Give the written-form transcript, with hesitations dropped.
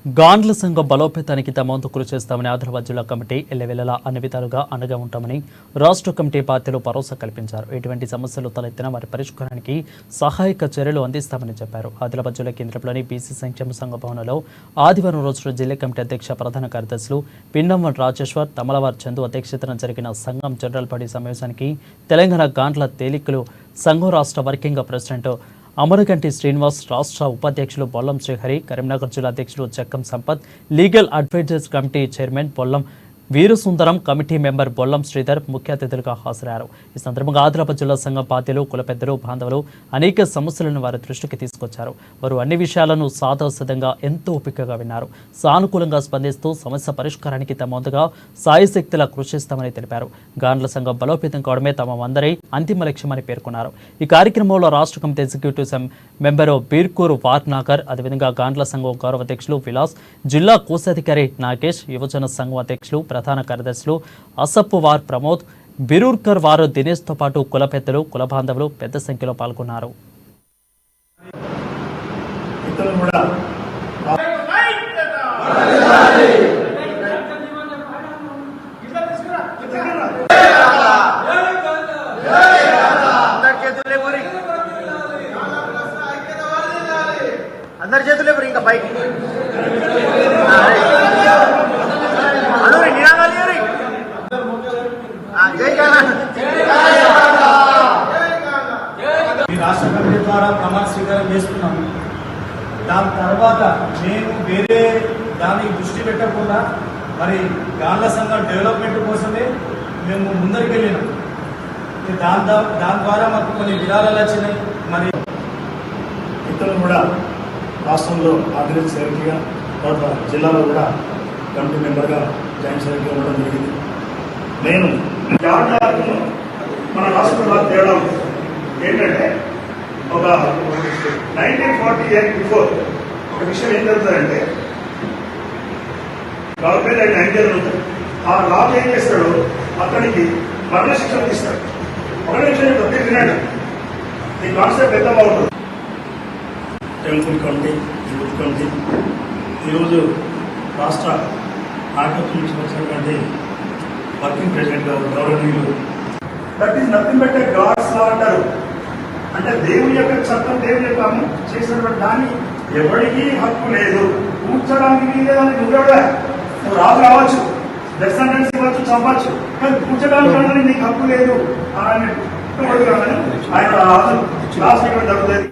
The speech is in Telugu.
గాండ్ల సంఘం బలోపేతానికి తమ వంతు కృషి చేస్తామని ఆదిలాబాద్ జిల్లా కమిటీ ఎల్లవేళలా అన్ని విధాలుగా అండగా ఉంటామని రాష్ట్ర కమిటీ పార్టీలు భరోసా కల్పించారు. ఎటువంటి సమస్యలు తలెత్తినా వారి పరిష్కారానికి సహాయక చర్యలు అందిస్తామని చెప్పారు. ఆదిలాబాద్ జిల్లా కేంద్రంలోని బీసీ సంక్షేమ సంఘ భవనంలో ఆదివారం రోజున జిల్లా కమిటీ అధ్యక్ష ప్రధాన కార్యదర్శులు పిన్నం రాజేశ్వర్, తమలవార్ చందు అధ్యక్షతన జరిగిన సంఘం జనరల్ బాడీ సమావేశానికి తెలంగాణ గాండ్ల తేలికలు సంఘం రాష్ట్ర వర్కింగ్ ప్రెసిడెంట్ అమరగంటి శ్రీనివాస్, రాష్ట్ర ఉపాధ్యక్షులు బొల్లం శ్రీహరి, కరీంనగర్ జిల్లా అధ్యక్షులు Chakkam Sampath, legal advisers committee chairman Bollam Veerasundaram, committee member Bollam Sridhar ముఖ్య అతిథులుగా హాజరయ్యారు. ఈ సందర్భంగా ఆదిలాబాద్ జిల్లా సంఘం పార్టీలు, కుల పెద్దలు, బాంధవులు అనేక సమస్యలను వారి దృష్టికి తీసుకొచ్చారు. వారు అన్ని విషయాలను సాదాసిద్ధంగా ఎంతో ఓపికగా విన్నారు. సానుకూలంగా స్పందిస్తూ సమస్య పరిష్కారానికి తమ వంతుగా సాయశక్తులా కృషి చేస్తామని తెలిపారు. గాండ్ల సంఘం బలోపేతం కావడమే తమ అందరి అంతిమ లక్ష్యమని పేర్కొన్నారు. ఈ కార్యక్రమంలో రాష్ట్ర కమిటీ ఎగ్జిక్యూటివ్ మెంబరు బీర్కూరు వార్నాకర్, అదేవిధంగా గాండ్ల సంఘం గౌరవ అధ్యక్షులు విలాస్, జిల్లా కోశాధికారి నాగేష్, యువజన సంఘం అధ్యక్షులు ప్రధాన కార్యదర్శులు అసప్పు వార్ ప్రమోద్, బిరూర్కర్ వారు దినేష్తో పాటు కుల పెద్దలు, కుల బాంధవులు పెద్ద సంఖ్యలో పాల్గొన్నారు. అందరి చేతులే ఇంకా బైక్ రాష్ట్ర కమిటీ ద్వారా ప్రమాణ స్వీకారం చేసుకున్నాము. దాని తర్వాత మేము వేరే దానికి దృష్టి పెట్టకుండా మరి గాండ్ల సంఘం డెవలప్మెంట్ కోసమే మేము ముందరికి వెళ్ళినాం. దాని ద్వారా మాకు కొన్ని విరాళాలు వచ్చినాయి. మరి ఇతరులు కూడా రాష్ట్రంలో ఆర్గనైజ్ సెక్రటరీగా, తర్వాత జిల్లాలో కూడా కమిటీ మెంబర్గా జాయింట్ సెక్రటరీగా ఉండడం జరిగింది. నేను మన రాష్ట్రంలో తేవడం ఏంటంటే, ఒక 1948 బిఫోర్ ఒక విషయం ఏం జరుగుతుందంటే, గవర్నమెంట్ ఆయన 9 జరుగుతుంది. ఆ రాజు ఏం చేస్తాడు, అతనికి మరణశిక్షణ తీస్తాడు. ఒక నిమిషం ప్రతి వినండి, ఈ కాన్సెప్ట్ ఎంత బాగుంటుంది. టెంపుల్ కమిటీ, యూత్ కమిటీ, ఈరోజు రాష్ట్ర నాయకత్వం నుంచి వచ్చినటువంటి వర్కింగ్ ప్రెసిడెంట్ గారు గౌరవనీయులు, that is nothing but God's law అంటారు. అంటే దేవుని యొక్క చట్టం, దేవుని యొక్క అమలు చేసినటువంటి దాన్ని ఎవరికి హక్కు లేదు. కూర్చోడానికి లేదని నువ్వెవడా, నువ్వు రాజు కావచ్చు, డెత్ సెంటెన్స్ ఇవ్వచ్చు, చంపచ్చు, కానీ కూర్చోడానికి నీకు హక్కు లేదు అని ఆయన రాజు లాస్ట్ ఇక్కడ జరుగుతుంది.